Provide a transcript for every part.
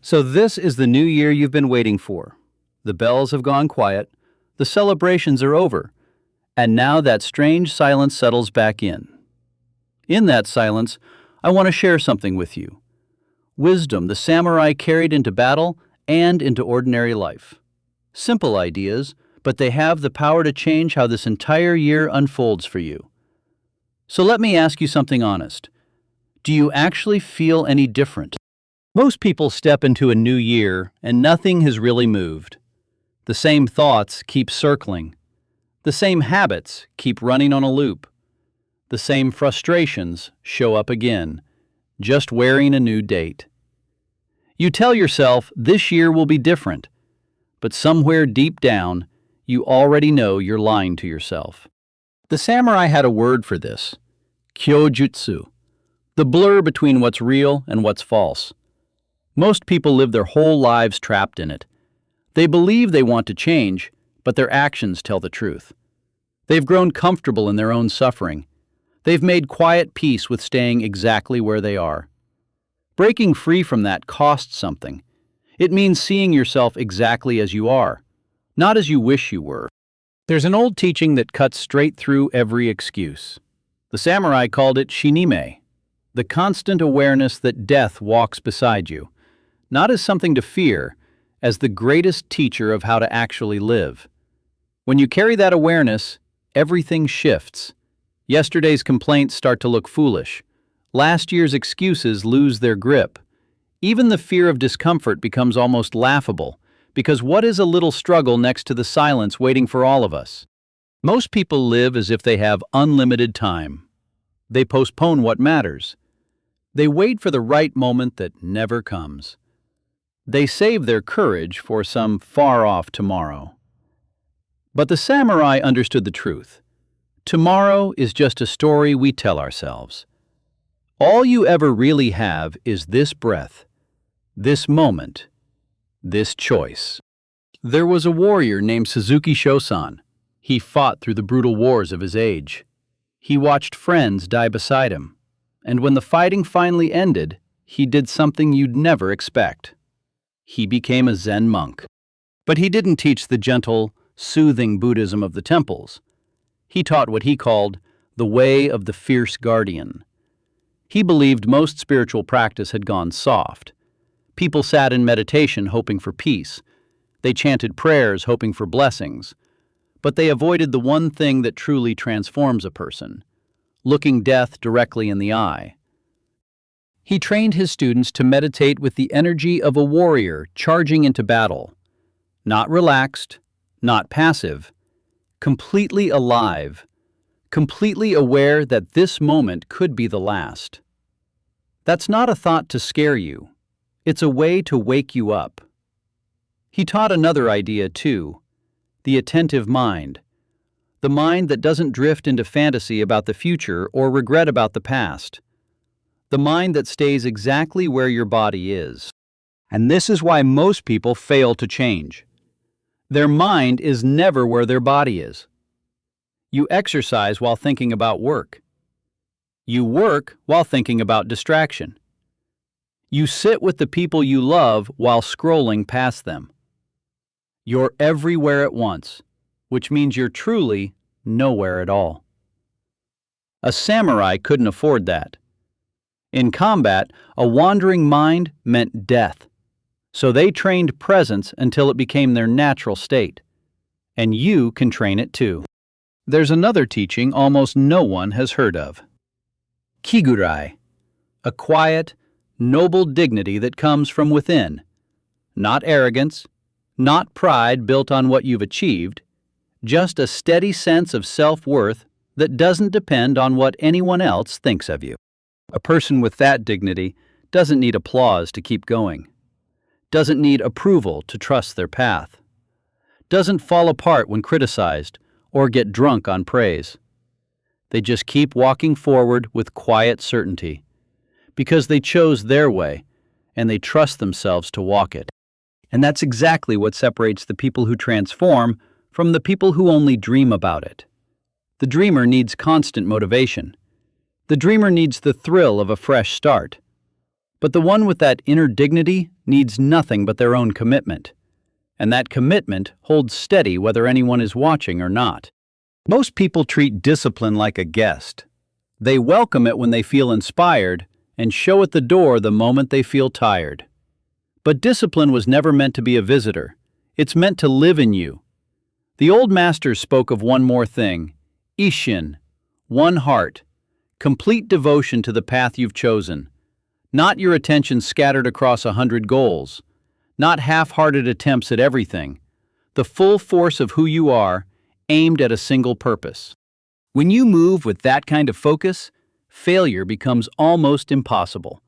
So this is the new year you've been waiting for. The bells have gone quiet, the celebrations are over, and now that strange silence settles back in. In that silence, I want to share something with you. Wisdom the samurai carried into battle and into ordinary life. Simple ideas, but they have the power to change how this entire year unfolds for you. So let me ask you something honest. Do you actually feel any different? Most people step into a new year and nothing has really moved. The same thoughts keep circling. The same habits keep running on a loop. The same frustrations show up again, just wearing a new date. You tell yourself this year will be different, but somewhere deep down, you already know you're lying to yourself. The samurai had a word for this, kyojutsu, the blur between what's real and what's false. Most people live their whole lives trapped in it. They believe they want to change, but their actions tell the truth. They've grown comfortable in their own suffering. They've made quiet peace with staying exactly where they are. Breaking free from that costs something. It means seeing yourself exactly as you are, not as you wish you were. There's an old teaching that cuts straight through every excuse. The samurai called it shinime, the constant awareness that death walks beside you, not as something to fear, as the greatest teacher of how to actually live. When you carry that awareness, everything shifts. Yesterday's complaints start to look foolish. Last year's excuses lose their grip. Even the fear of discomfort becomes almost laughable, because what is a little struggle next to the silence waiting for all of us? Most people live as if they have unlimited time. They postpone what matters. They wait for the right moment that never comes. They save their courage for some far-off tomorrow. But the samurai understood the truth. Tomorrow is just a story we tell ourselves. All you ever really have is this breath, this moment, this choice. There was a warrior named Suzuki Shosan. He fought through the brutal wars of his age. He watched friends die beside him. And when the fighting finally ended, he did something you'd never expect. He became a Zen monk. But he didn't teach the gentle, soothing Buddhism of the temples. He taught what he called the way of the fierce guardian. He believed most spiritual practice had gone soft. People sat in meditation hoping for peace. They chanted prayers hoping for blessings. But they avoided the one thing that truly transforms a person, looking death directly in the eye. He trained his students to meditate with the energy of a warrior charging into battle. Not relaxed, not passive, completely alive, completely aware that this moment could be the last. That's not a thought to scare you. It's a way to wake you up. He taught another idea too, the attentive mind. The mind that doesn't drift into fantasy about the future or regret about the past. The mind that stays exactly where your body is. And this is why most people fail to change. Their mind is never where their body is. You exercise while thinking about work. You work while thinking about distraction. You sit with the people you love while scrolling past them. You're everywhere at once, which means you're truly nowhere at all. A samurai couldn't afford that. In combat, a wandering mind meant death. So they trained presence until it became their natural state. And you can train it too. There's another teaching almost no one has heard of. Kigurai, a quiet, noble dignity that comes from within. Not arrogance, not pride built on what you've achieved, just a steady sense of self-worth that doesn't depend on what anyone else thinks of you. A person with that dignity doesn't need applause to keep going, doesn't need approval to trust their path, doesn't fall apart when criticized or get drunk on praise. They just keep walking forward with quiet certainty, because they chose their way and they trust themselves to walk it. And that's exactly what separates the people who transform from the people who only dream about it. The dreamer needs constant motivation. The dreamer needs the thrill of a fresh start. But the one with that inner dignity needs nothing but their own commitment. And that commitment holds steady whether anyone is watching or not. Most people treat discipline like a guest. They welcome it when they feel inspired and show it the door the moment they feel tired. But discipline was never meant to be a visitor. It's meant to live in you. The old masters spoke of one more thing, Ishin, one heart, complete devotion to the path you've chosen. Not your attention scattered across 100 goals. Not half-hearted attempts at everything. The full force of who you are, aimed at a single purpose. When you move with that kind of focus, failure becomes almost impossible.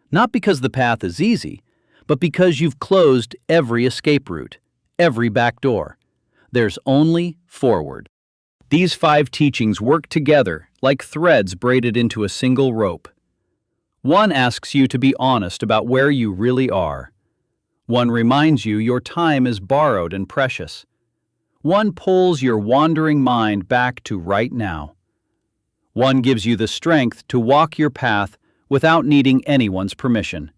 Not because the path is easy, but because you've closed every escape route, every back door. There's only forward. These 5 teachings work together like threads braided into a single rope. One asks you to be honest about where you really are. One reminds you your time is borrowed and precious. One pulls your wandering mind back to right now. One gives you the strength to walk your path without needing anyone's permission.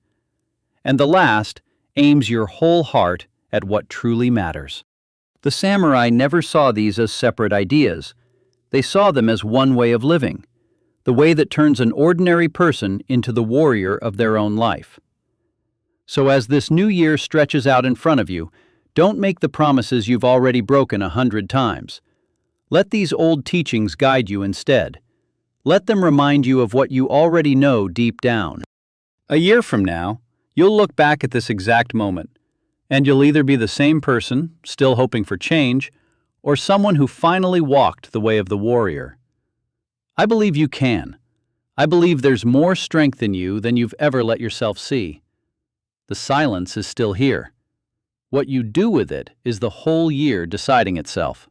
And the last aims your whole heart at what truly matters. The samurai never saw these as separate ideas. They saw them as one way of living, the way that turns an ordinary person into the warrior of their own life. So as this new year stretches out in front of you, don't make the promises you've already broken 100 times. Let these old teachings guide you instead. Let them remind you of what you already know deep down. A year from now, you'll look back at this exact moment, and you'll either be the same person, still hoping for change, or someone who finally walked the way of the warrior. I believe you can. I believe there's more strength in you than you've ever let yourself see. The silence is still here. What you do with it is the whole year deciding itself.